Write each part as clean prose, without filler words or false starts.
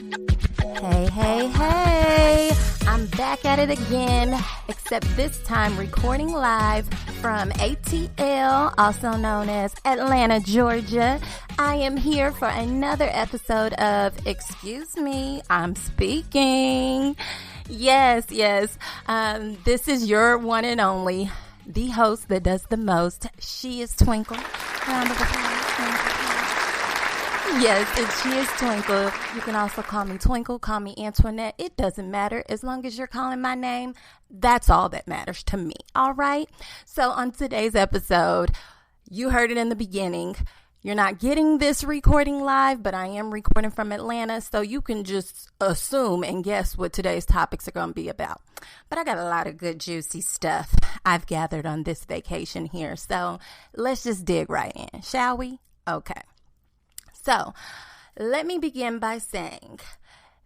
Hey, hey, hey, I'm back at it again, except this time recording live from ATL, also known as Atlanta, Georgia. I am here for another episode of Excuse Me, I'm Speaking. Yes, this is your one and only, the host that does the most, SheIsTwinkle. Round of applause. Yes, it's SheIsTwinkle. You can also call me Twinkle, call me Antoinette. It doesn't matter. As long as you're calling my name, that's all that matters to me. All right? So on today's episode, you heard it in the beginning. You're not getting this recording live, but I am recording from Atlanta, so you can just assume and guess what today's topics are going to be about. But I got a lot of good, juicy stuff I've gathered on this vacation here, so let's just dig right in, shall we? Okay. So, let me begin by saying,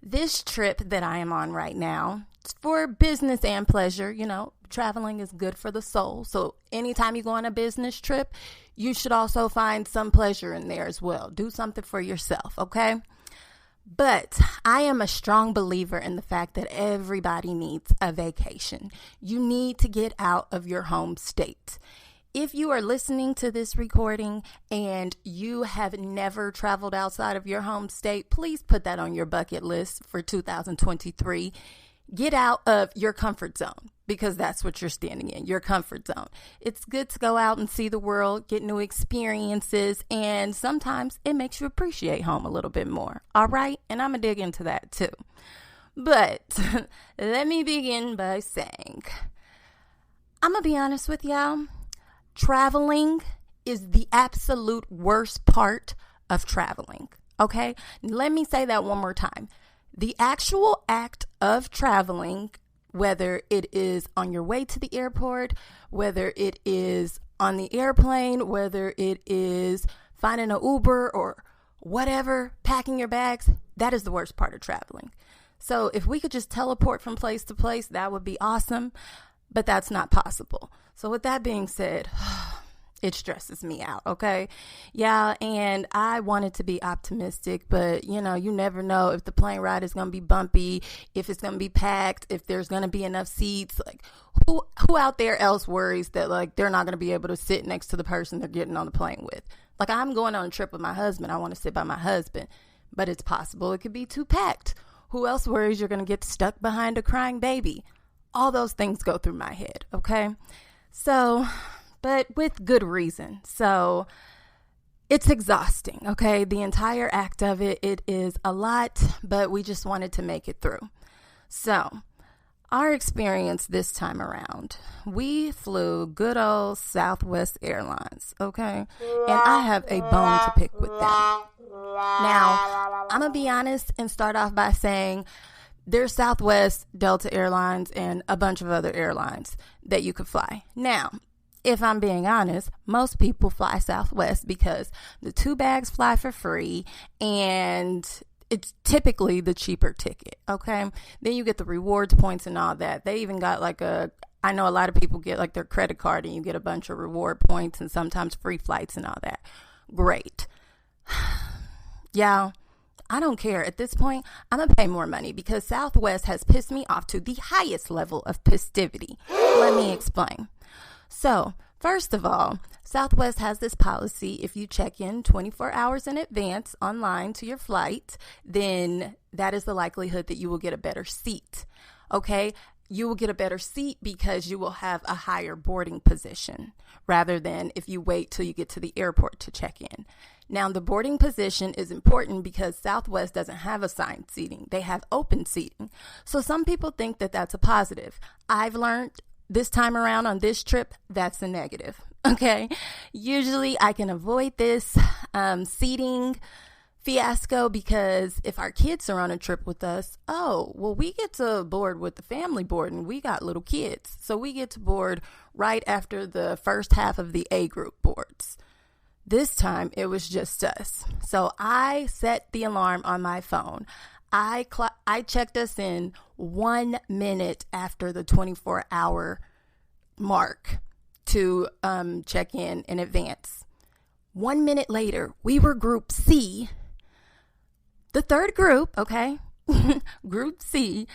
this trip that I am on right now, it's for business and pleasure. You know, traveling is good for the soul. So, anytime you go on a business trip, you should also find some pleasure in there as well. Do something for yourself, okay? But I am a strong believer in the fact that everybody needs a vacation. You need to get out of your home state. If you are listening to this recording and you have never traveled outside of your home state, please put that on your bucket list for 2023. Get out of your comfort zone, because that's what you're standing in, your comfort zone. It's good to go out and see the world, get new experiences, and sometimes it makes you appreciate home a little bit more. All right? And I'm going to dig into that too. But let me begin by saying, I'm going to be honest with y'all. Traveling is the absolute worst part of traveling, okay? Let me say that one more time. The actual act of traveling, whether it is on your way to the airport, whether it is on the airplane, whether it is finding an Uber or whatever, packing your bags, that is the worst part of traveling. So if we could just teleport from place to place, that would be awesome, but that's not possible. So with that being said, it stresses me out, okay? Yeah, and I wanted to be optimistic, but, you know, you never know if the plane ride is going to be bumpy, if it's going to be packed, if there's going to be enough seats. Like, who out there else worries that, like, they're not going to be able to sit next to the person they're getting on the plane with? Like, I'm going on a trip with my husband. I want to sit by my husband, but it's possible it could be too packed. Who else worries you're going to get stuck behind a crying baby? All those things go through my head, okay? So, but with good reason. So, it's exhausting, okay? The entire act of it is a lot, but we just wanted to make it through. So, our experience this time around, we flew good old Southwest Airlines, okay? And I have a bone to pick with them. Now, I'm going to be honest and start off by saying, there's Southwest, Delta Airlines, and a bunch of other airlines that you could fly. Now, if I'm being honest, most people fly Southwest because the 2 bags fly for free, and it's typically the cheaper ticket, okay? Then you get the rewards points and all that. They even got I know a lot of people get like their credit card and you get a bunch of reward points and sometimes free flights and all that. Great. Y'all, I don't care. At this point, I'm going to pay more money because Southwest has pissed me off to the highest level of pistivity. Let me explain. So, first of all, Southwest has this policy. If you check in 24 hours in advance online to your flight, then that is the likelihood that you will get a better seat. Okay? You will get a better seat because you will have a higher boarding position rather than if you wait till you get to the airport to check in. Now, the boarding position is important because Southwest doesn't have assigned seating. They have open seating. So some people think that that's a positive. I've learned this time around on this trip, that's a negative. Okay? Usually I can avoid this seating fiasco because if our kids are on a trip with us, we get to board with the family board and we got little kids. So we get to board right after the first half of the A group boards. This time, it was just us. So I set the alarm on my phone. I checked us in 1 minute after the 24-hour mark to check in advance. 1 minute later, we were Group C. The third group, okay, Group C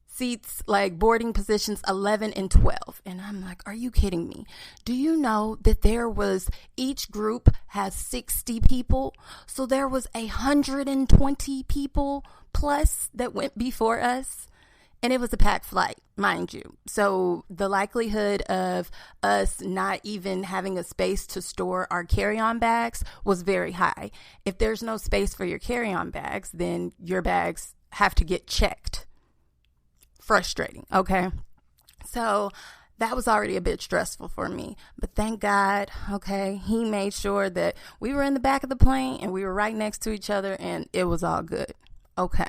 seats like boarding positions 11 and 12. And I'm like, are you kidding me? Do you know that each group has 60 people? So there was 120 people plus that went before us. And it was a packed flight, mind you. So the likelihood of us not even having a space to store our carry-on bags was very high. If there's no space for your carry-on bags, then your bags have to get checked. Frustrating, okay? So that was already a bit stressful for me. But thank God, okay, he made sure that we were in the back of the plane and we were right next to each other and it was all good. Okay.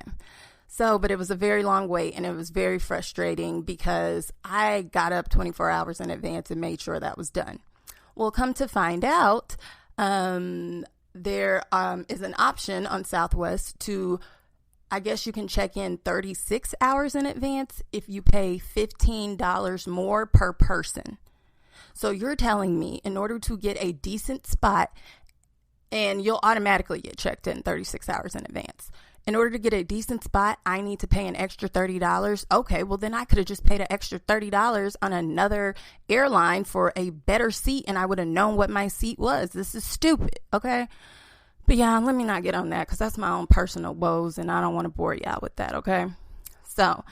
So, but it was a very long wait and it was very frustrating because I got up 24 hours in advance and made sure that was done. Well, come to find out, there is an option on Southwest to, I guess you can check in 36 hours in advance if you pay $15 more per person. So you're telling me in order to get a decent spot, and you'll automatically get checked in 36 hours in advance. In order to get a decent spot, I need to pay an extra $30. Okay, well then I could have just paid an extra $30 on another airline for a better seat and I would have known what my seat was. This is stupid, okay? But yeah, let me not get on that because that's my own personal woes and I don't want to bore you out with that, okay? So,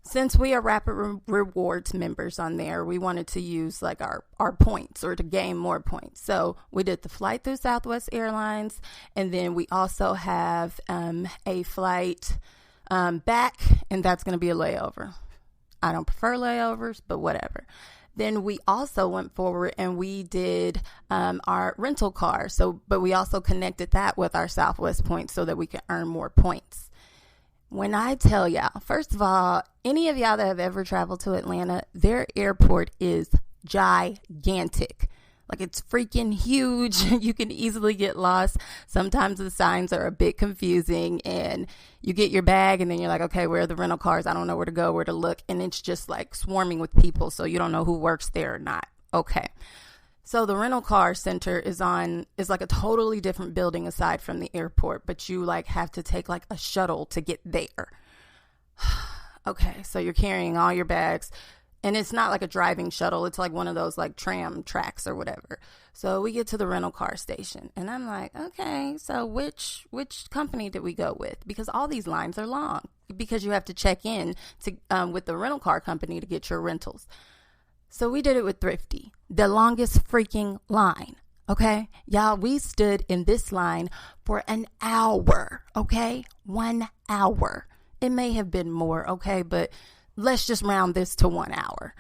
since we are Rapid Rewards members on there, we wanted to use like our points or to gain more points. So we did the flight through Southwest Airlines, and then we also have a flight back, and that's going to be a layover. I don't prefer layovers, but whatever. Then we also went forward and we did our rental car. But we also connected that with our Southwest points so that we can earn more points. When I tell y'all, first of all, any of y'all that have ever traveled to Atlanta, their airport is gigantic. Like, it's freaking huge. You can easily get lost. Sometimes the signs are a bit confusing and you get your bag and then you're like, okay, where are the rental cars? I don't know where to go, where to look. And it's just like swarming with people. So you don't know who works there or not. Okay. So the rental car center is like a totally different building aside from the airport, but you like have to take like a shuttle to get there. Okay, so you're carrying all your bags and it's not like a driving shuttle. It's like one of those like tram tracks or whatever. So we get to the rental car station and I'm like, okay, so which company did we go with? Because all these lines are long because you have to check in to with the rental car company to get your rentals. So we did it with Thrifty, the longest freaking line, okay? Y'all, we stood in this line for an hour, okay? 1 hour. It may have been more, okay? But let's just round this to 1 hour.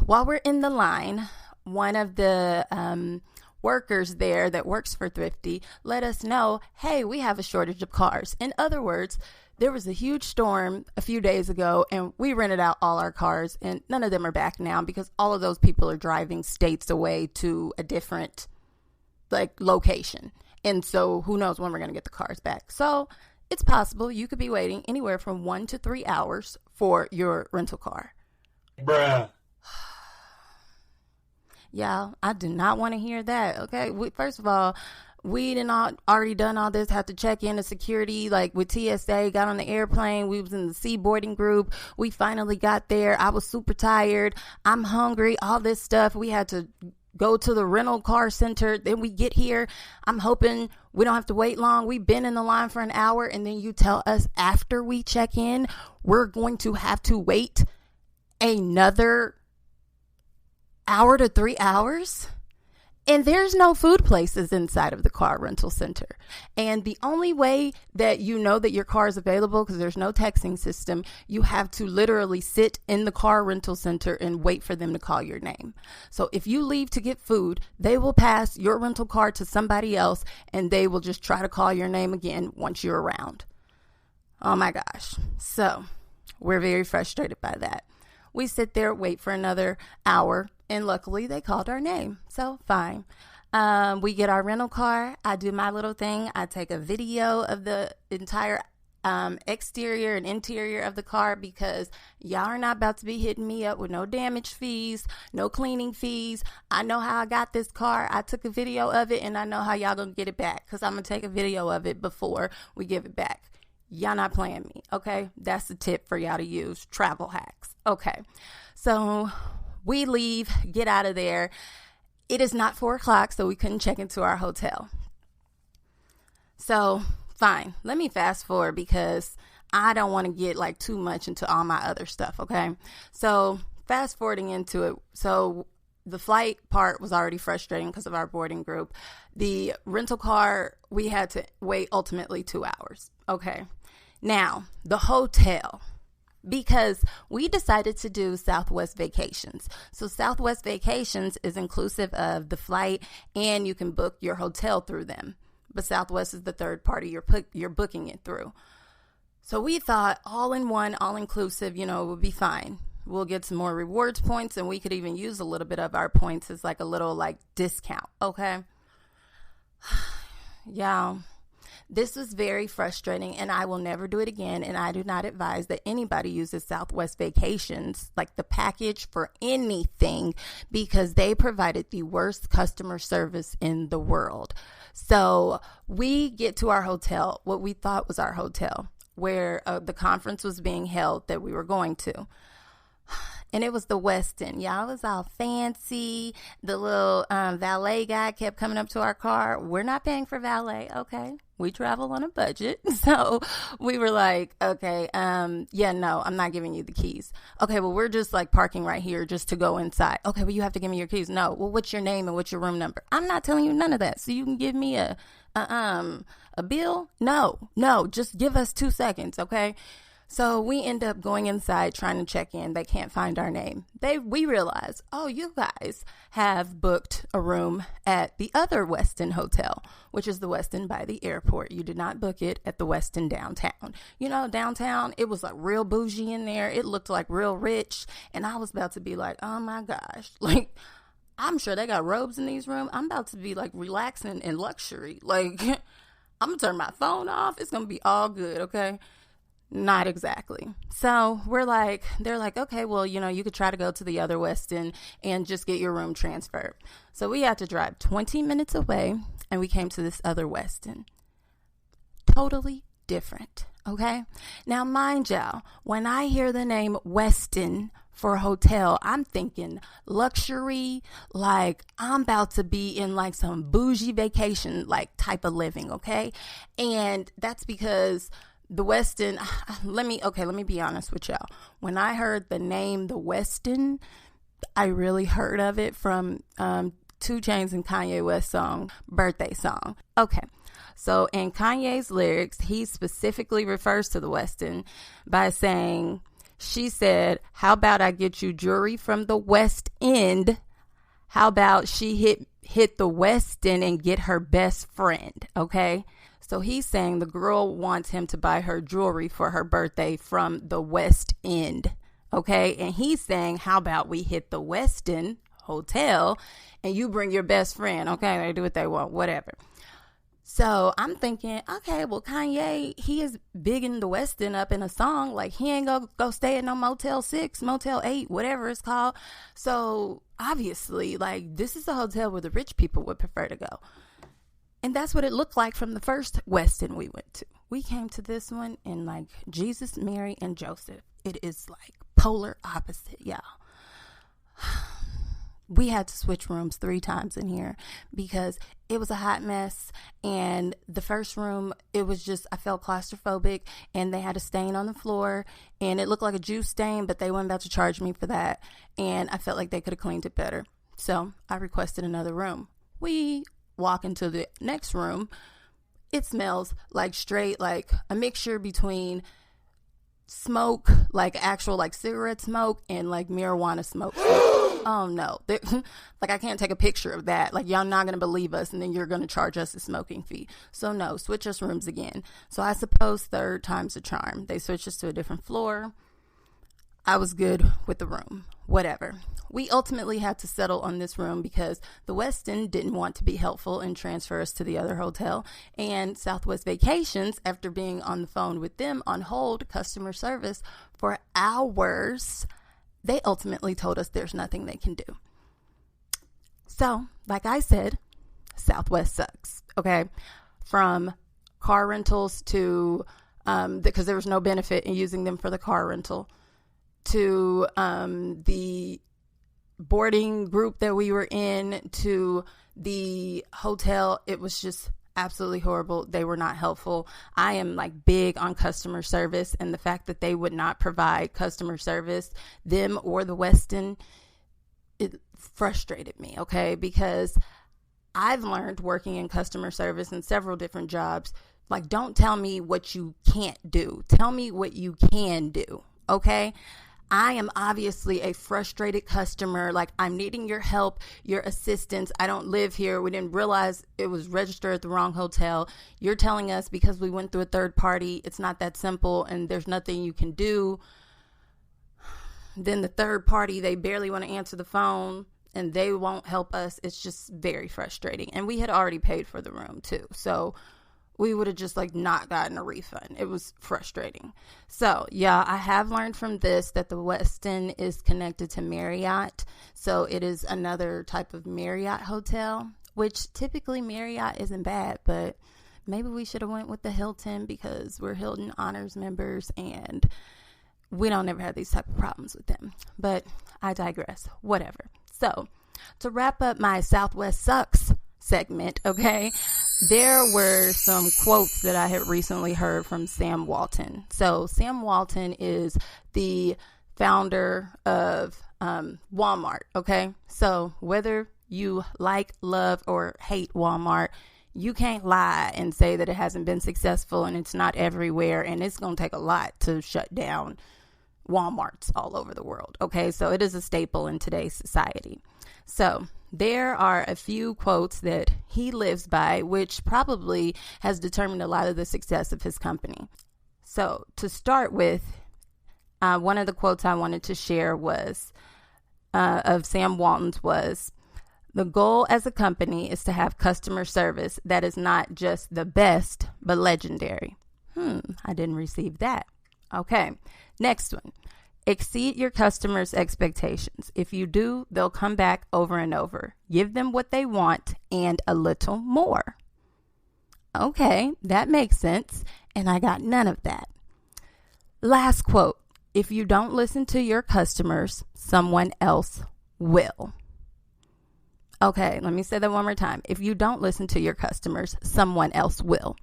While we're in the line, one of the workers there that works for Thrifty let us know, hey, we have a shortage of cars. In other words, there was a huge storm a few days ago and we rented out all our cars and none of them are back now because all of those people are driving states away to a different like location. And so who knows when we're going to get the cars back. So it's possible you could be waiting anywhere from 1 to 3 hours for your rental car. Bruh. Y'all, I do not want to hear that. Okay. First of all, we already done all this, had to check in to security, like with TSA, got on the airplane. We was in the sea boarding group. We finally got there. I was super tired. I'm hungry, all this stuff. We had to go to the rental car center. Then we get here. I'm hoping we don't have to wait long. We've been in the line for an hour. And then you tell us after we check in, we're going to have to wait another hour to 3 hours. And there's no food places inside of the car rental center. And the only way that you know that your car is available, because there's no texting system, you have to literally sit in the car rental center and wait for them to call your name. So if you leave to get food, they will pass your rental car to somebody else and they will just try to call your name again once you're around. Oh my gosh. So we're very frustrated by that. We sit there, wait for another hour, and luckily they called our name. So fine. We get our rental car. I do my little thing. I take a video of the entire exterior and interior of the car because y'all are not about to be hitting me up with no damage fees, no cleaning fees. I know how I got this car. I took a video of it and I know how y'all gonna get it back because I'm gonna take a video of it before we give it back. Y'all not playing me, okay? That's the tip for y'all to use. Travel hacks. Okay. So we leave, get out of there. It is not 4:00, so we couldn't check into our hotel. So fine. Let me fast forward because I don't want to get like too much into all my other stuff, okay? So fast forwarding into it. So the flight part was already frustrating because of our boarding group. The rental car, we had to wait ultimately 2 hours. Okay. Now, the hotel, because we decided to do Southwest Vacations. So Southwest Vacations is inclusive of the flight, and you can book your hotel through them. But Southwest is the third party you're booking it through. So we thought all in one, all inclusive, it would be fine. We'll get some more rewards points, and we could even use a little bit of our points as like a little like discount. Okay. Y'all, this was very frustrating, and I will never do it again. And I do not advise that anybody uses Southwest Vacations, like the package, for anything, because they provided the worst customer service in the world. So we get to our hotel, what we thought was our hotel, where the conference was being held that we were going to. And it was the Westin. Y'all, it was all fancy. The little valet guy kept coming up to our car. We're not paying for valet. Okay. We travel on a budget. So we were like, okay, no, I'm not giving you the keys. Okay, well, we're just like parking right here just to go inside. Okay, well, you have to give me your keys. No. Well, what's your name and what's your room number? I'm not telling you none of that. So you can give me a bill? No, just give us 2 seconds. Okay. So we end up going inside trying to check in. They can't find our name. We realize, oh, you guys have booked a room at the other Westin hotel, which is the Westin by the airport. You did not book it at the Westin downtown. Downtown, it was like real bougie in there. It looked like real rich. And I was about to be like, oh my gosh, like, I'm sure they got robes in these rooms. I'm about to be like relaxing in luxury. Like, I'm going to turn my phone off. It's going to be all good, okay? Not exactly. So they're like, okay, well, you could try to go to the other Westin and just get your room transferred. So we had to drive 20 minutes away, and we came to this other Westin. Totally different. Okay. Now, mind y'all, when I hear the name Westin for a hotel, I'm thinking luxury, like I'm about to be in like some bougie vacation, like type of living. Okay. And that's because the Westin, let me be honest with y'all. When I heard the name, the Westin, I really heard of it from 2 Chainz and Kanye West song, Birthday Song. Okay. So in Kanye's lyrics, he specifically refers to the Westin by saying, she said, how about I get you jewelry from the West End? How about she hit the Westin and get her best friend? Okay. So he's saying the girl wants him to buy her jewelry for her birthday from the West End. Okay. And he's saying, how about we hit the Westin hotel and you bring your best friend? Okay. They do what they want, whatever. So I'm thinking, okay, well, Kanye, he is bigging the Westin up in a song. Like, he ain't go stay at no Motel 6, Motel 8, whatever it's called. So obviously, like, this is a hotel where the rich people would prefer to go. And that's what it looked like from the first Westin we went to. We came to this one in like Jesus, Mary, and Joseph. It is like polar opposite, y'all. We had to switch rooms 3 times in here because it was a hot mess. And the first room, it was just, I felt claustrophobic, and they had a stain on the floor, and it looked like a juice stain, but they weren't about to charge me for that. And I felt like they could have cleaned it better. So I requested another room. We walk into the next room. It smells like straight, like a mixture between smoke, like actual like cigarette smoke, and like marijuana smoke. Oh no, like I can't take a picture of that. Like, y'all not gonna believe us, and then you're gonna charge us a smoking fee. So no, switch us rooms again. So I suppose 3rd time's a charm. They switched us to a different floor. I was good with the room, whatever. We ultimately had to settle on this room because the Westin didn't want to be helpful and transfer us to the other hotel. And Southwest Vacations, after being on the phone with them on hold customer service for hours, they ultimately told us there's nothing they can do. So, like I said, Southwest sucks, okay? From car rentals to because there was no benefit in using them for the car rental, to the boarding group that we were in, to the hotel. It was just absolutely horrible. They were not helpful. I am like big on customer service, and the fact that they would not provide customer service, them or the Westin, it frustrated me, okay? Because I've learned working in customer service in several different jobs, like, don't tell me what you can't do. Tell me what you can do, okay? I am obviously a frustrated customer. Like, I'm needing your help, your assistance. I don't live here. We didn't realize it was registered at the wrong hotel. You're telling us because we went through a third party, it's not that simple and there's nothing you can do. Then the third party, they barely want to answer the phone and they won't help us. It's just very frustrating. And we had already paid for the room too. So we would have just like not gotten a refund. It was frustrating. So yeah, I have learned from this that the Westin is connected to Marriott. So it is another type of Marriott hotel, which typically Marriott isn't bad, but maybe we should have went with the Hilton because we're Hilton Honors members and we don't ever have these type of problems with them. But I digress. Whatever. So to wrap up my Southwest Sucks segment, okay, there were some quotes that I had recently heard from Sam Walton. So Sam Walton is the founder of Walmart, okay? So whether you like, love, or hate Walmart, you can't lie and say that it hasn't been successful and it's not everywhere, and it's going to take a lot to shut down Walmarts all over the world, okay? So it is a staple in today's society. So there are a few quotes that he lives by, which probably has determined a lot of the success of his company. So to start with, one of the quotes I wanted to share was of Sam Walton's was, "The goal as a company is to have customer service that is not just the best, but legendary." I didn't receive that. Okay, next one. "Exceed your customers' expectations. If you do, they'll come back over and over. Give them what they want and a little more." Okay, that makes sense, and I got none of that. Last quote. "If you don't listen to your customers, someone else will." Okay, let me say that one more time. If you don't listen to your customers, someone else will.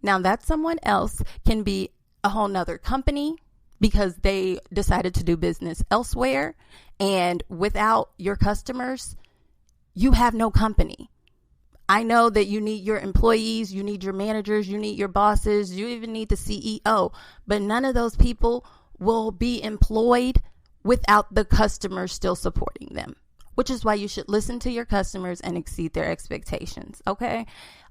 Now, that someone else can be a whole nother company, because they decided to do business elsewhere, and without your customers, you have no company. I know that you need your employees, you need your managers, you need your bosses, you even need the CEO, but none of those people will be employed without the customers still supporting them, which is why you should listen to your customers and exceed their expectations, okay?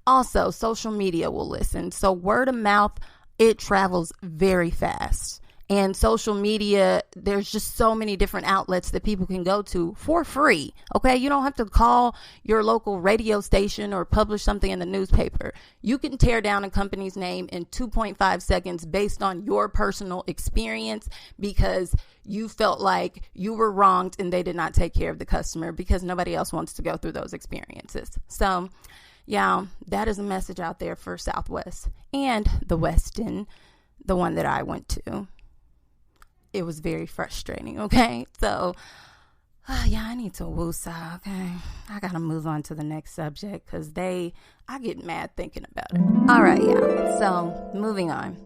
Also, social media will listen. So word of mouth, it travels very fast. And social media, there's just so many different outlets that people can go to for free. Okay, you don't have to call your local radio station or publish something in the newspaper. You can tear down a company's name in 2.5 seconds based on your personal experience because you felt like you were wronged and they did not take care of the customer, because nobody else wants to go through those experiences. So, yeah, that is a message out there for Southwest and the Westin, the one that I went to. It was very frustrating, okay? So, yeah, I need to woosah, okay? I gotta move on to the next subject because I get mad thinking about it. All right, yeah, so moving on.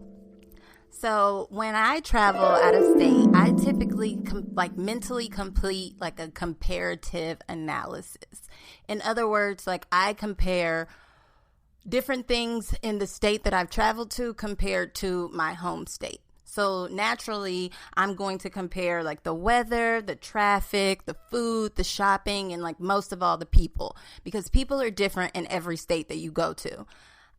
So when I travel out of state, I typically mentally complete like a comparative analysis. In other words, like I compare different things in the state that I've traveled to compared to my home state. So naturally, I'm going to compare like the weather, the traffic, the food, the shopping, and like most of all the people, because people are different in every state that you go to.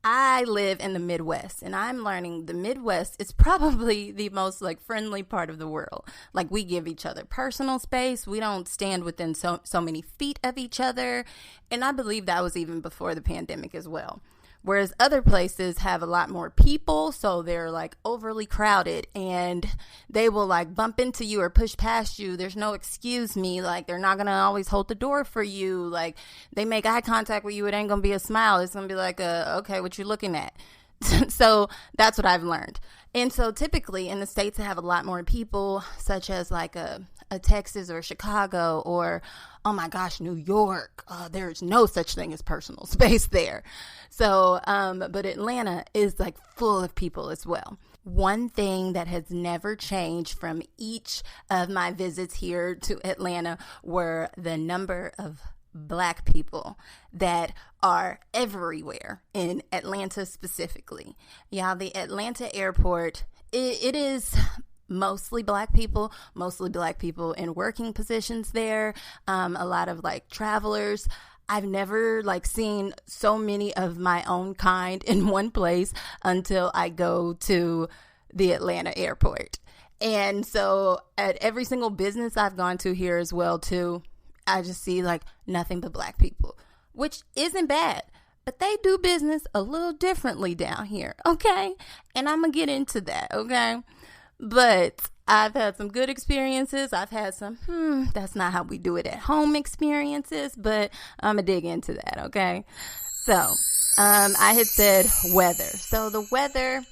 I live in the Midwest, and I'm learning the Midwest is probably the most like friendly part of the world. Like we give each other personal space. We don't stand within so many feet of each other. And I believe that was even before the pandemic as well. Whereas other places have a lot more people, so they're like overly crowded and they will like bump into you or push past you. There's no excuse me. Like they're not going to always hold the door for you. Like they make eye contact with you. It ain't going to be a smile. It's going to be like, okay, what you looking at? So that's what I've learned. And so typically in the states that have a lot more people, such as like a Texas or Chicago or, oh my gosh, New York, there's no such thing as personal space there. So, but Atlanta is like full of people as well. One thing that has never changed from each of my visits here to Atlanta were the number of Black people that are everywhere in Atlanta specifically. Yeah, the Atlanta airport, it is mostly Black people in working positions there, a lot of like travelers. I've never like seen so many of my own kind in one place until I go to the Atlanta airport. And so at every single business I've gone to here as well too, I just see like nothing but Black people, which isn't bad, but they do business a little differently down here. Okay. And I'm going to get into that. Okay. But I've had some good experiences. I've had some, that's not how we do it at home experiences, but I'm going to dig into that. Okay. So, I had said weather. So the weather,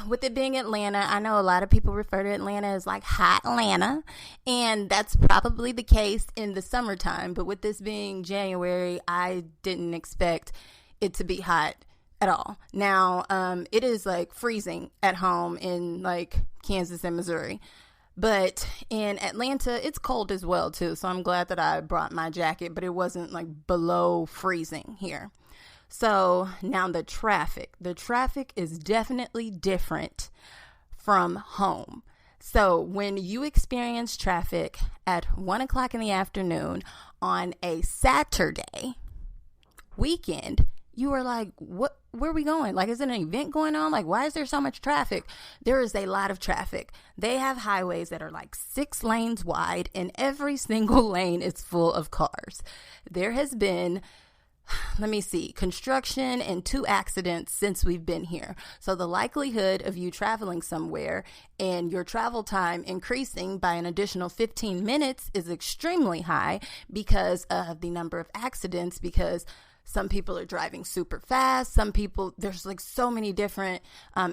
with it being Atlanta, I know a lot of people refer to Atlanta as like hot Atlanta, and that's probably the case in the summertime. But with this being January, I didn't expect it to be hot at all. Now, it is like freezing at home in like Kansas and Missouri, but in Atlanta, it's cold as well too. So I'm glad that I brought my jacket, but it wasn't like below freezing here. So now the traffic is definitely different from home. So when you experience traffic at 1:00 in the afternoon on a Saturday weekend, you are like, what, where are we going? Like, is there an event going on? Like, why is there so much traffic? There is a lot of traffic. They have highways that are like 6 lanes wide, and every single lane is full of cars. There has been, let me see, construction and 2 accidents since we've been here. So the likelihood of you traveling somewhere and your travel time increasing by an additional 15 minutes is extremely high because of the number of accidents, because some people are driving super fast. Some people, there's like so many different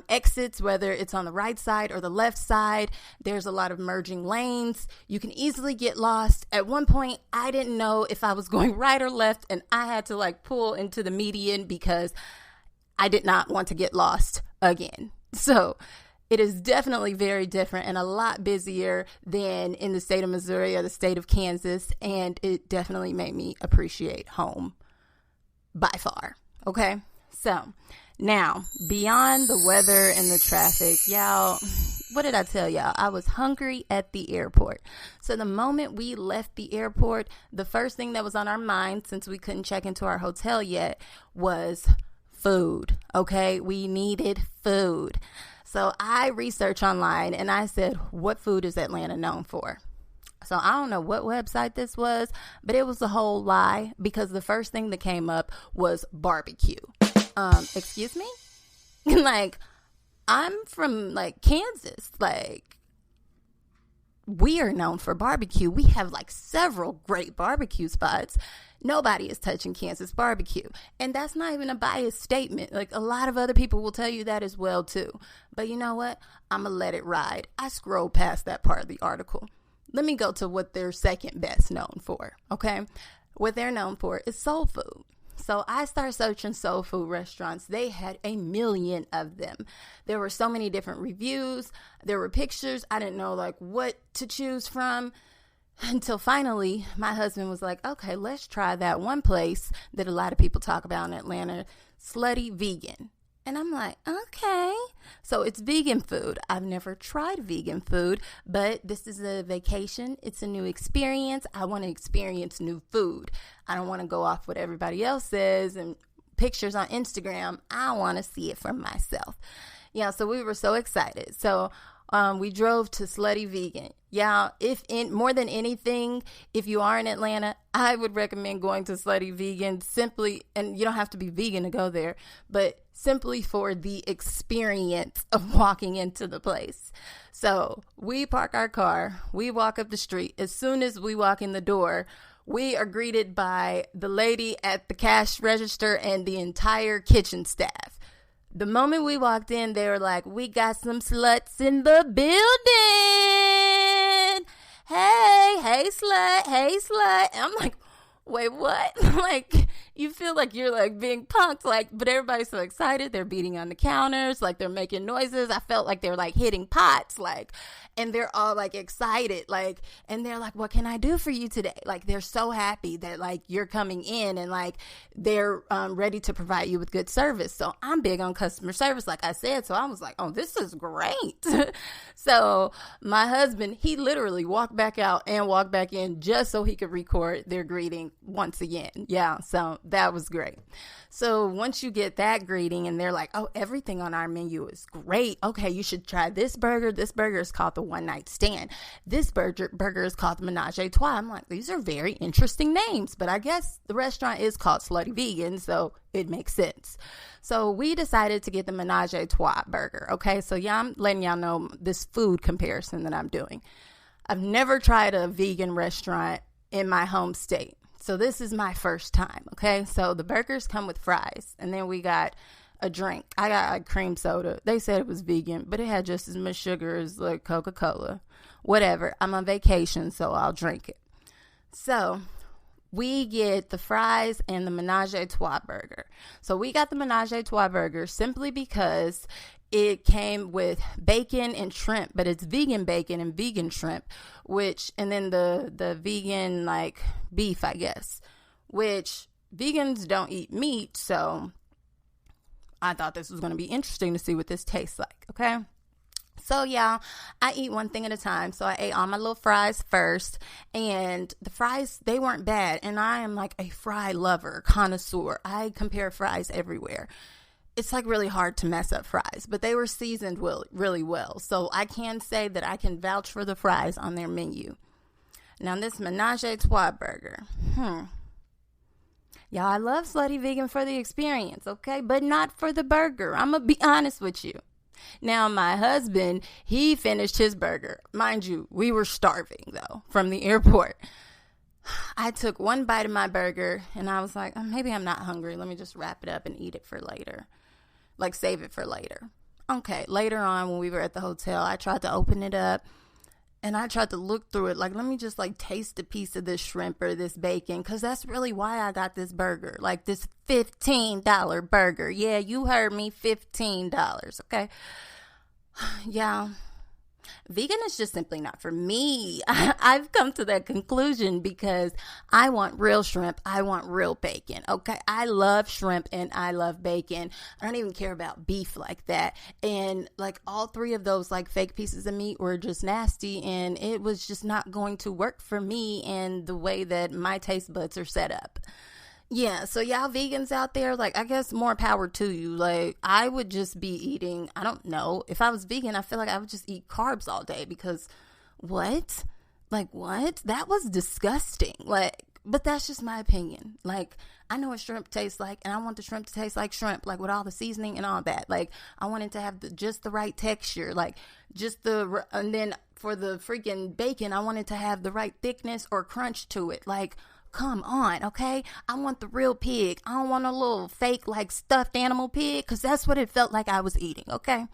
exits, whether it's on the right side or the left side. There's a lot of merging lanes. You can easily get lost. At one point, I didn't know if I was going right or left, and I had to like pull into the median because I did not want to get lost again. So it is definitely very different and a lot busier than in the state of Missouri or the state of Kansas. And it definitely made me appreciate home by far. Okay. So now beyond the weather and the traffic, y'all, what did I tell y'all? I was hungry at the airport. So the moment we left the airport, the first thing that was on our mind, since we couldn't check into our hotel yet, was food. Okay. We needed food. So I researched online and I said, what food is Atlanta known for? So I don't know what website this was, but it was a whole lie, because the first thing that came up was barbecue. Excuse me? Like, I'm from like Kansas. Like, we are known for barbecue. We have like several great barbecue spots. Nobody is touching Kansas barbecue. And that's not even a biased statement. Like, a lot of other people will tell you that as well too. But you know what? I'm going to let it ride. I scrolled past that part of the article. Let me go to what they're second best known for, okay? What they're known for is soul food. So I started searching soul food restaurants. They had 1 million of them. There were so many different reviews. There were pictures. I didn't know like what to choose from until finally my husband was like, okay, let's try that one place that a lot of people talk about in Atlanta, Slutty Vegan. And I'm like, okay. So it's vegan food. I've never tried vegan food, but this is a vacation. It's a new experience. I want to experience new food. I don't want to go off what everybody else says and pictures on Instagram. I want to see it for myself. Yeah, so we were so excited. So we drove to Slutty Vegan. Yeah, more than anything, if you are in Atlanta, I would recommend going to Slutty Vegan simply, and you don't have to be vegan to go there, but simply for the experience of walking into the place. So we park our car, we walk up the street. As soon as we walk in the door, we are greeted by the lady at the cash register and the entire kitchen staff. The moment we walked in, they were like, we got some sluts in the building. Hey slut. And I'm like, wait, what? Like, you feel like you're like being punked, like, but everybody's so excited. They're beating on the counters, like they're making noises. I felt like they're like hitting pots, like, and they're all like excited, like, and they're like, what can I do for you today? Like, they're so happy that like you're coming in and like they're ready to provide you with good service. So I'm big on customer service, like I said. So I was like, oh, this is great. So my husband, he literally walked back out and walked back in just so he could record their greeting once again. Yeah, so that was great. So once you get that greeting and they're like, oh, everything on our menu is great. Okay, you should try this burger. This burger is called the One Night Stand. This burger is called the Menage a Trois. I'm like, these are very interesting names, but I guess the restaurant is called Slutty Vegan, so it makes sense. So we decided to get the Menage a Trois burger. Okay, so yeah, I'm letting y'all know this food comparison that I'm doing. I've never tried a vegan restaurant in my home state. So this is my first time, okay? So the burgers come with fries, and then we got a drink. I got a cream soda. They said it was vegan, but it had just as much sugar as like Coca-Cola. Whatever. I'm on vacation, so I'll drink it. So we get the fries and the Menage a Trois burger. So we got the Menage a Trois burger simply because it came with bacon and shrimp, but it's vegan bacon and vegan shrimp, and then the vegan like beef, I guess, which vegans don't eat meat. So I thought this was going to be interesting to see what this tastes like. Okay. So yeah, I eat one thing at a time. So I ate all my little fries first, and the fries, they weren't bad. And I am like a fry lover, connoisseur. I compare fries everywhere. It's like really hard to mess up fries, but they were seasoned really well. So I can say that I can vouch for the fries on their menu. Now this Menage a Trois burger. Y'all, I love Slutty Vegan for the experience, okay? But not for the burger. I'm going to be honest with you. Now my husband, he finished his burger. Mind you, we were starving though from the airport. I took one bite of my burger and I was like, oh, maybe I'm not hungry. Let me just wrap it up and eat it for later. Like save it for later. Okay, later on when we were at the hotel, I tried to open it up and I tried to look through it. Like, let me just like taste a piece of this shrimp or this bacon, because that's really why I got this burger. Like this $15 burger. Yeah, you heard me, $15. Okay. Yeah. Vegan is just simply not for me. I've come to that conclusion because I want real shrimp. I want real bacon. Okay. I love shrimp and I love bacon. I don't even care about beef like that. And like all three of those like fake pieces of meat were just nasty, and it was just not going to work for me and the way that my taste buds are set up. Yeah, so y'all vegans out there, like, I guess more power to you. Like, I would just be eating, I don't know, if I was vegan, I feel like I would just eat carbs all day because what? Like, what? That was disgusting. Like, but that's just my opinion. Like, I know what shrimp tastes like, and I want the shrimp to taste like shrimp, like with all the seasoning and all that. Like, I want it to have just the right texture, like and then for the freaking bacon, I want it to have the right thickness or crunch to it. Like, come on, okay? I want the real pig. I don't want a little fake, like, stuffed animal pig, because that's what it felt like I was eating, okay?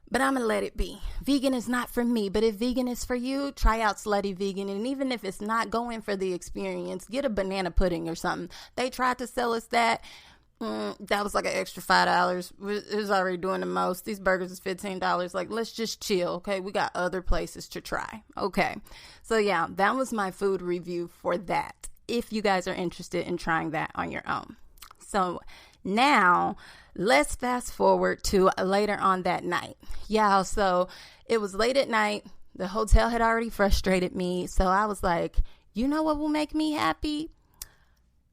But I'm going to let it be. Vegan is not for me, but if vegan is for you, try out Slutty Vegan. And even if it's not going for the experience, get a banana pudding or something. They tried to sell us that. That was like an extra $5. It was already doing the most. These burgers is $15. Like, let's just chill, okay? We got other places to try. Okay. So, yeah, that was my food review for that, if you guys are interested in trying that on your own. So, now, let's fast forward to later on that night. Yeah, so it was late at night. The hotel had already frustrated me. So, I was like, you know what will make me happy?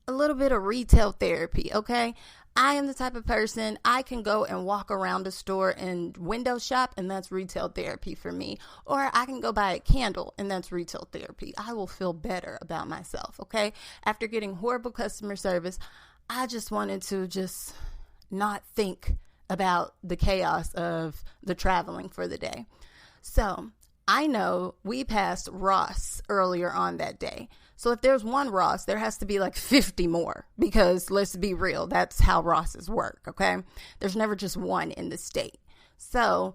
A little bit of retail therapy, okay? I am the type of person, I can go and walk around a store and window shop, and that's retail therapy for me. Or I can go buy a candle, and that's retail therapy. I will feel better about myself, okay? After getting horrible customer service, I just wanted to just not think about the chaos of the traveling for the day. So I know we passed Ross earlier on that day. So if there's one Ross, there has to be like 50 more, because let's be real, that's how Rosses work, okay? There's never just one in the state. So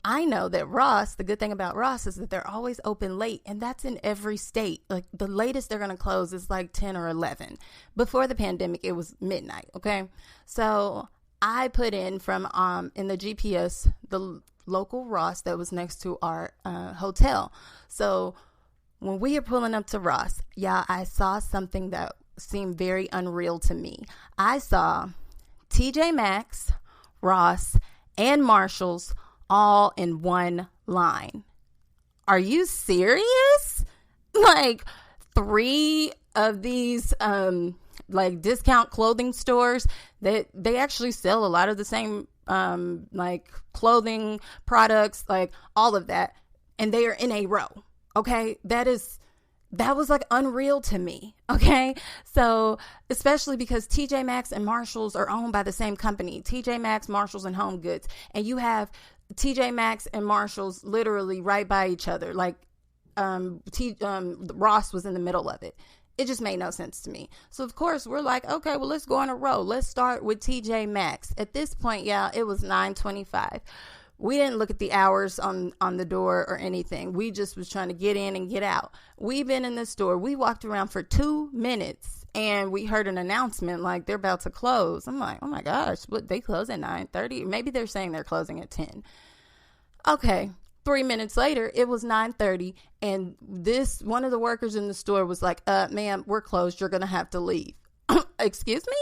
I know that Ross, the good thing about Ross is that they're always open late, and that's in every state. Like the latest they're going to close is like 10 or 11. Before the pandemic, it was midnight, okay? So I put in from in the GPS the local Ross that was next to our hotel. So when we are pulling up to Ross, yeah, I saw something that seemed very unreal to me. I saw TJ Maxx, Ross, and Marshalls all in one line. Are you serious? Like 3 of these like discount clothing stores that they actually sell a lot of the same like clothing products, like all of that, and they are in a row. Okay, that was like unreal to me. Okay, so especially because TJ Maxx and Marshalls are owned by the same company, TJ Maxx, Marshalls, and Home Goods, and you have TJ Maxx and Marshalls literally right by each other. Like Ross was in the middle of it. It just made no sense to me. So of course we're like, okay, well, let's go on a row. Let's start with TJ Maxx. At this point, yeah, it was 9:25. We didn't look at the hours on the door or anything. We just was trying to get in and get out. We've been in the store. We walked around for 2 minutes and we heard an announcement like they're about to close. I'm like, oh my gosh, what, they close at 9:30? Maybe they're saying they're closing at 10. Okay. 3 minutes later, it was 9:30, and one of the workers in the store was like, ma'am, we're closed. You're going to have to leave. Excuse me?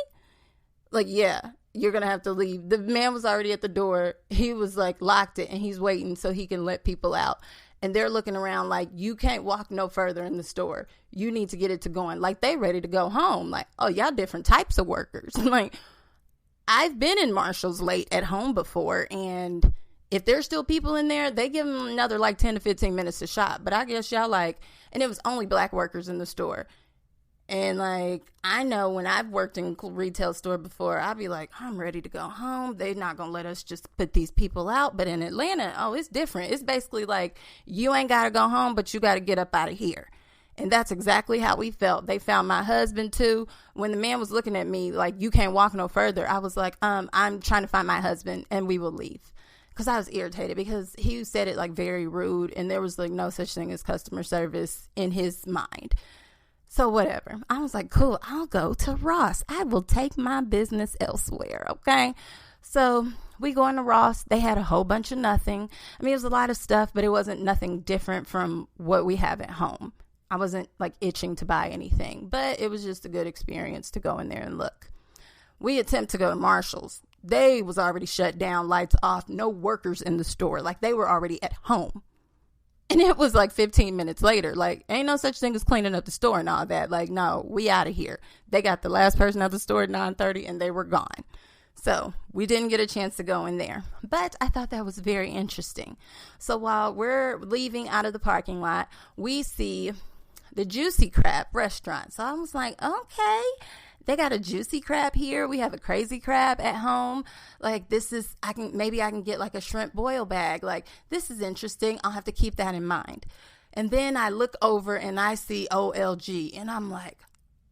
Like, yeah, you're going to have to leave. The man was already at the door. He was like locked it, and he's waiting so he can let people out. And they're looking around like, you can't walk no further in the store. You need to get it to going. Like, they ready to go home. Like, oh, y'all different types of workers. Like, I've been in Marshall's late at home before, and if there's still people in there, they give them another like 10 to 15 minutes to shop. But I guess y'all like, and it was only black workers in the store. And like, I know when I've worked in a retail store before, I'll be like, I'm ready to go home. They're not going to let us just put these people out. But in Atlanta, oh, it's different. It's basically like, you ain't got to go home, but you got to get up out of here. And that's exactly how we felt. They found my husband too. When the man was looking at me like, you can't walk no further, I was like, I'm trying to find my husband and we will leave. Because I was irritated because he said it like very rude, and there was like no such thing as customer service in his mind. So whatever. I was like, cool, I'll go to Ross. I will take my business elsewhere. Okay. So we go into Ross. They had a whole bunch of nothing. I mean, it was a lot of stuff, but it wasn't nothing different from what we have at home. I wasn't like itching to buy anything, but it was just a good experience to go in there and look. We attempt to go to Marshall's. They was already shut down, lights off, no workers in the store. Like, they were already at home. And it was like 15 minutes later. Like, ain't no such thing as cleaning up the store and all that. Like, no, we out of here. They got the last person out the store at 9:30 and they were gone. So we didn't get a chance to go in there. But I thought that was very interesting. So while we're leaving out of the parking lot, we see the Juicy Crab restaurant. So I was like, okay. They got a juicy crab here. We have a crazy crab at home. Like, this is, maybe I can get like a shrimp boil bag. Like, this is interesting. I'll have to keep that in mind. And then I look over and I see OLG and I'm like,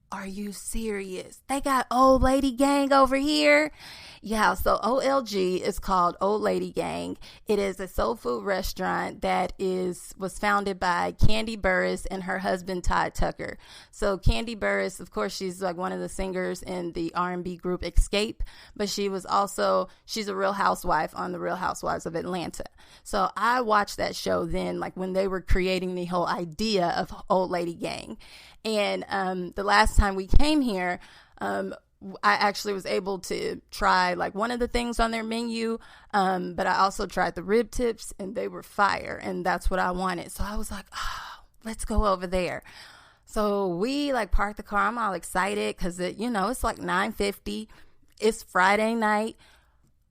are you serious? They got Old Lady Gang over here. Yeah, so OLG is called Old Lady Gang. It is a soul food restaurant that was founded by Candy Burris and her husband Todd Tucker. So Candy Burris, of course, she's like one of the singers in the R&B group Escape, but she's a Real Housewife on the Real Housewives of Atlanta. So I watched that show then, like when they were creating the whole idea of Old Lady Gang. And the last time we came here, I actually was able to try like one of the things on their menu, but I also tried the rib tips and they were fire, and that's what I wanted. So I was like, oh, let's go over there. So we like parked the car. I'm all excited because it's like 9:50. It's Friday night.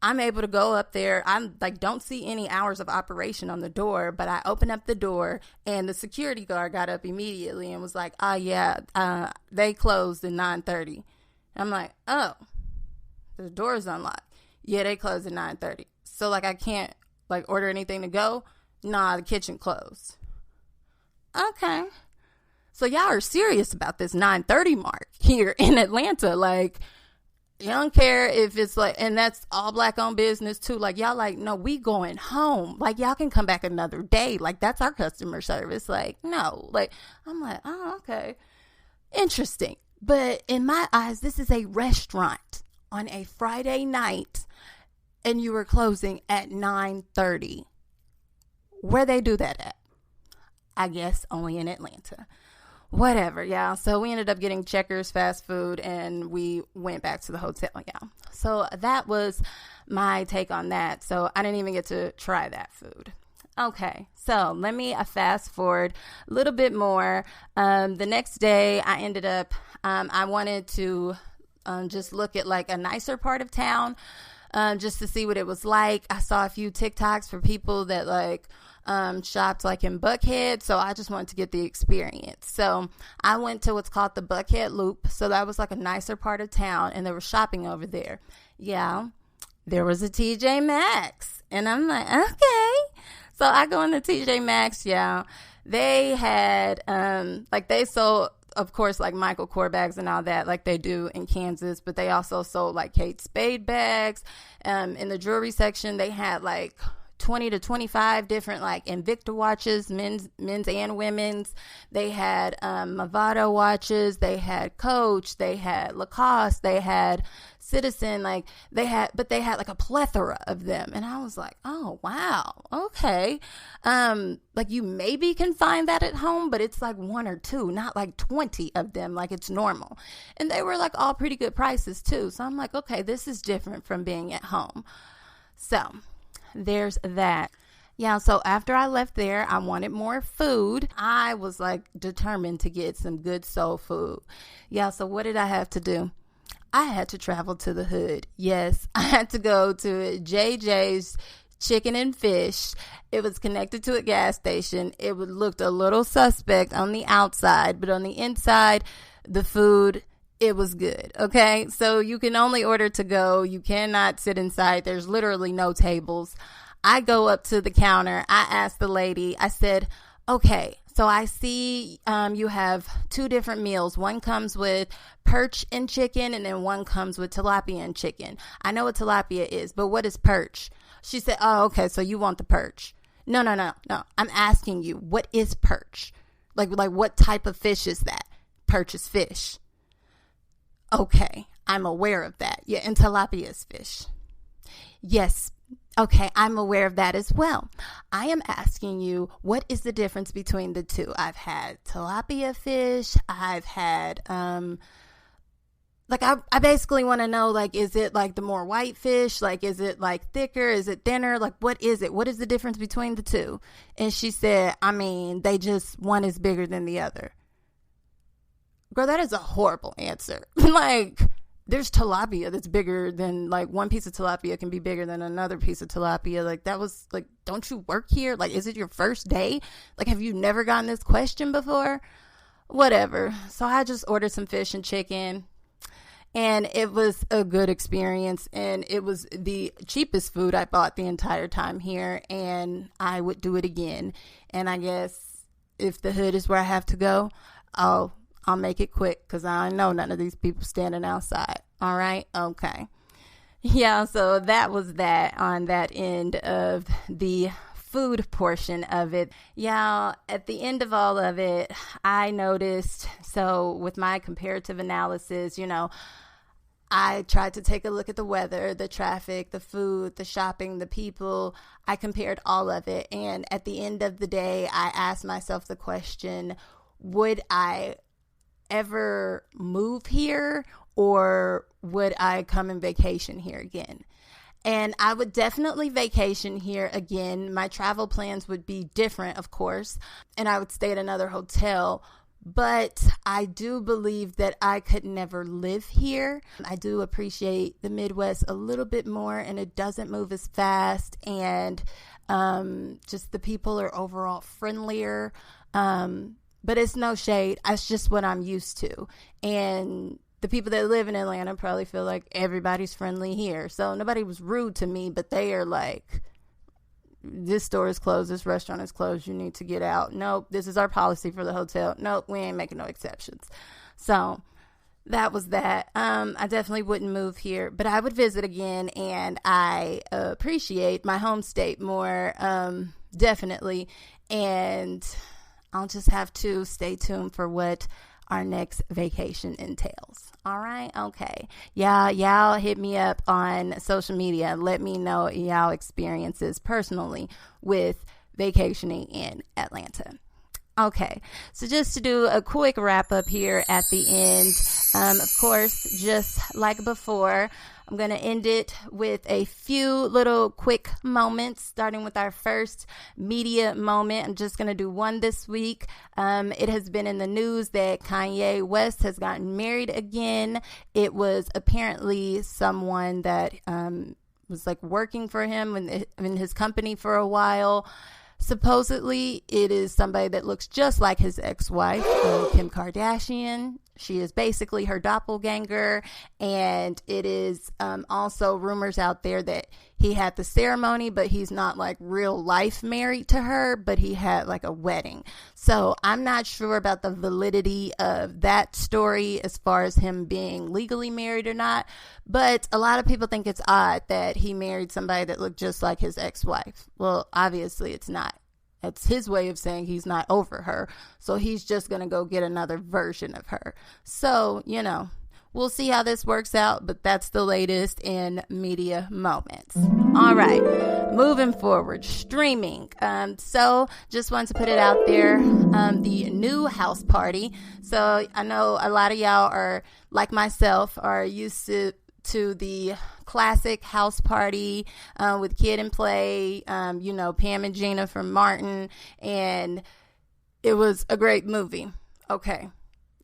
I'm able to go up there. I'm like, don't see any hours of operation on the door, but I opened up the door and the security guard got up immediately and was like, they closed at 9:30. I'm like, oh, the door's unlocked. Yeah, they closed at 9:30. So like, I can't like order anything to go. Nah, the kitchen closed. Okay. So y'all are serious about this 9:30 mark here in Atlanta. Like, you don't care if it's like, and that's all black owned business too. Like, y'all like, no, we going home. Like, y'all can come back another day. Like, that's our customer service. Like, no. Like, I'm like, oh, okay. Interesting. But in my eyes, this is a restaurant on a Friday night and you were closing at 9:30. Where they do that at? I guess only in Atlanta. Whatever, y'all. So we ended up getting Checkers fast food and we went back to the hotel, y'all. So that was my take on that. So I didn't even get to try that food. Okay, so let me fast forward a little bit more. The next day I ended up, I wanted to just look at like a nicer part of town just to see what it was like. I saw a few TikToks for people that like shopped like in Buckhead, so I just wanted to get the experience. So I went to what's called the Buckhead Loop, so that was like a nicer part of town, and there was shopping over there. Yeah, there was a TJ Maxx, and I'm like, okay. So I go into TJ Maxx, yeah. They had like they sold, of course, like Michael Kors bags and all that, like they do in Kansas, but they also sold like Kate Spade bags. In the jewelry section, they had like 20 to 25 different like Invicta watches, men's and women's. They had Movado watches, they had Coach, they had Lacoste, they had Citizen, like they had like a plethora of them. And I was like, oh wow, okay. Like you maybe can find that at home, but it's like one or two, not like 20 of them like it's normal. And they were like all pretty good prices too. So I'm like, okay, this is different from being at home. So there's that. Yeah, so after I left there, I wanted more food. I was like determined to get some good soul food. Yeah, so what did I have to do? I had to travel to the hood. Yes, I had to go to JJ's Chicken and Fish. It was connected to a gas station. It looked a little suspect on the outside, but on the inside, the food, it was good. Okay. So you can only order to go. You cannot sit inside. There's literally no tables. I go up to the counter. I asked the lady, I said, okay, so I see you have two different meals. One comes with perch and chicken, and then one comes with tilapia and chicken. I know what tilapia is, but what is perch? She said, oh, okay, so you want the perch. No. I'm asking you, what is perch? Like what type of fish is that? Perch is fish. Okay, I'm aware of that. Yeah, and tilapia is fish. Yes. Okay, I'm aware of that as well. I am asking you, what is the difference between the two? I've had tilapia fish. I've had, I basically want to know, like, is it like the more white fish? Like, is it like thicker? Is it thinner? Like, what is it? What is the difference between the two? And she said, I mean, one is bigger than the other. Girl, that is a horrible answer. Like, there's tilapia that's bigger than, like, one piece of tilapia can be bigger than another piece of tilapia. Like, that was, like, don't you work here? Like, is it your first day? Like, have you never gotten this question before? Whatever. So I just ordered some fish and chicken, and it was a good experience, and it was the cheapest food I bought the entire time here, and I would do it again. And I guess if the hood is where I have to go, I'll make it quick because I know none of these people standing outside. All right. Okay. Yeah. So that was that on that end of the food portion of it. Yeah. At the end of all of it, I noticed, so with my comparative analysis, I tried to take a look at the weather, the traffic, the food, the shopping, the people. I compared all of it. And at the end of the day, I asked myself the question, would I ever move here, or would I come and vacation here again? And I would definitely vacation here again. My travel plans would be different, of course, and I would stay at another hotel. But I do believe that I could never live here. I do appreciate the Midwest a little bit more, and it doesn't move as fast, and just the people are overall friendlier. But it's no shade. That's just what I'm used to. And the people that live in Atlanta probably feel like everybody's friendly here. So nobody was rude to me, but they are like this store is closed, this restaurant is closed, you need to get out. Nope, this is our policy for the hotel. Nope, we ain't making no exceptions. So that was that. I definitely wouldn't move here, but I would visit again, and I appreciate my home state more, definitely. And I'll just have to stay tuned for what our next vacation entails. All right. Okay. Y'all hit me up on social media. Let me know y'all experiences personally with vacationing in Atlanta. Okay, so just to do a quick wrap up here at the end, of course, just like before, I'm going to end it with a few little quick moments, starting with our first media moment. I'm just going to do one this week. It has been in the news that Kanye West has gotten married again. It was apparently someone that was like working for him in his company for a while. Supposedly, it is somebody that looks just like his ex-wife, Kim Kardashian. She is basically her doppelganger, and it is also rumors out there that he had the ceremony, but he's not like real life married to her, but he had like a wedding. So I'm not sure about the validity of that story as far as him being legally married or not, but a lot of people think it's odd that he married somebody that looked just like his ex-wife. Well, obviously it's not. It's his way of saying he's not over her. So he's just going to go get another version of her. So, we'll see how this works out, but that's the latest in media moments. All right, moving forward, streaming. So just wanted to put it out there, the new house party. So I know a lot of y'all are, like myself, are used to the classic house party with Kid and Play, Pam and Gina from Martin, and it was a great movie. Okay.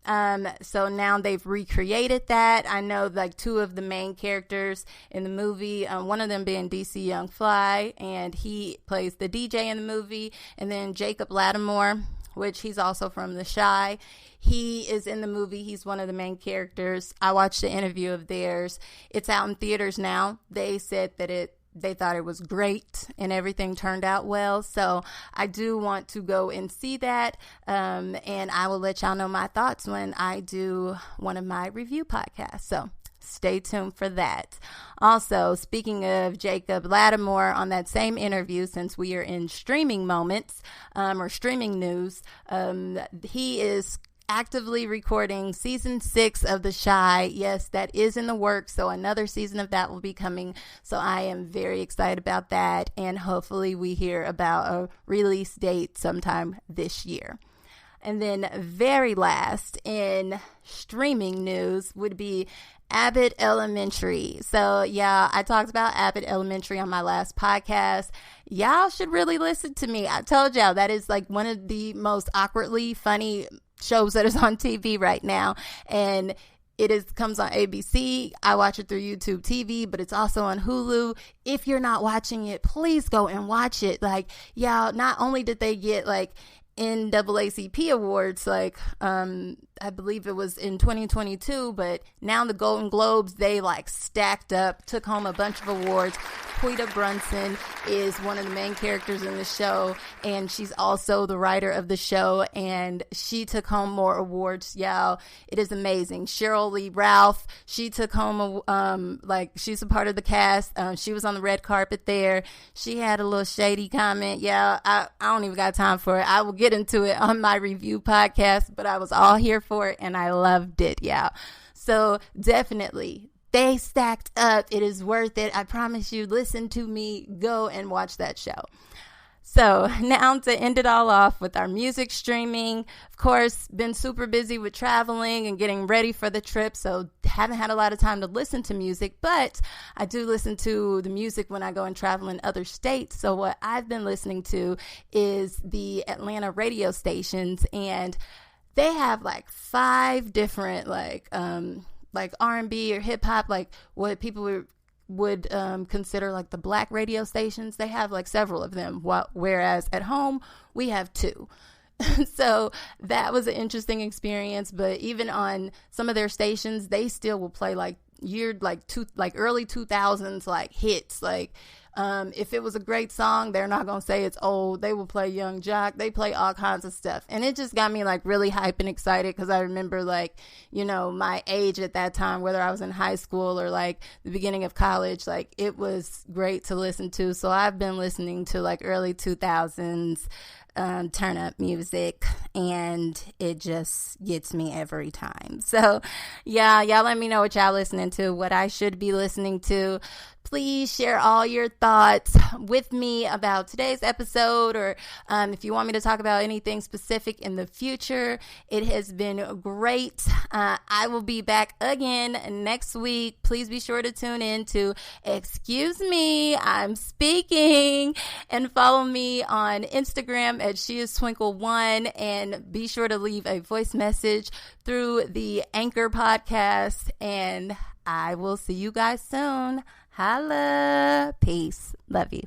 So now they've recreated that. I know like two of the main characters in the movie, one of them being DC Young Fly, and he plays the DJ in the movie, and then Jacob Lattimore, which he's also from The Chi. He is in the movie. He's one of the main characters. I watched the interview of theirs. It's out in theaters now. They said that they thought it was great and everything turned out well. So I do want to go and see that. And I will let y'all know my thoughts when I do one of my review podcasts. So stay tuned for that. Also, speaking of Jacob Lattimore, on that same interview, since we are in streaming moments or streaming news, he is actively recording season 6 of The Chi. Yes, that is in the works. So another season of that will be coming. So I am very excited about that. And hopefully we hear about a release date sometime this year. And then very last in streaming news would be Abbott Elementary. So yeah, I talked about Abbott Elementary on my last podcast. Y'all should really listen to me. I told y'all that is like one of the most awkwardly funny shows that is on TV right now. And it comes on ABC. I watch it through YouTube TV, but it's also on Hulu. If you're not watching it, please go and watch it. Like, y'all, not only did they get like NAACP awards, like I believe it was in 2022, but now the Golden Globes, they like stacked up, took home a bunch of awards. Quita Brunson is one of the main characters in the show, and she's also the writer of the show, and she took home more awards, y'all. It is amazing. Cheryl Lee Ralph, she took home she's a part of the cast. She was on the red carpet there. She had a little shady comment. Yeah, I don't even got time for it. I will get into it on my review podcast, but I was all here for it, and I loved it, y'all. So definitely, they stacked up. It is worth it. I promise you. Listen to me. Go and watch that show. So now to end it all off with our music streaming. Of course, been super busy with traveling and getting ready for the trip, so haven't had a lot of time to listen to music, but I do listen to the music when I go and travel in other states. So what I've been listening to is the Atlanta radio stations, and they have like 5 different like R&B or hip hop, like what people would consider like the black radio stations. They have like several of them, whereas at home we have 2. So that was an interesting experience. But even on some of their stations, they still will play like early 2000s, like hits. Like, if it was a great song, they're not going to say it's old. They will play Young Jock. They play all kinds of stuff. And it just got me like really hype and excited because I remember like, you know, my age at that time, whether I was in high school or like the beginning of college, like it was great to listen to. So I've been listening to like early 2000s turn up music, and it just gets me every time. So yeah, y'all let me know what y'all listening to, what I should be listening to. Please share all your thoughts with me about today's episode, or if you want me to talk about anything specific in the future. It has been great. I will be back again next week. Please be sure to tune in to Excuse Me, I'm Speaking, and follow me on Instagram at SheIsTwinkle1, and be sure to leave a voice message through the Anchor podcast, and I will see you guys soon. Holla. Peace. Love you.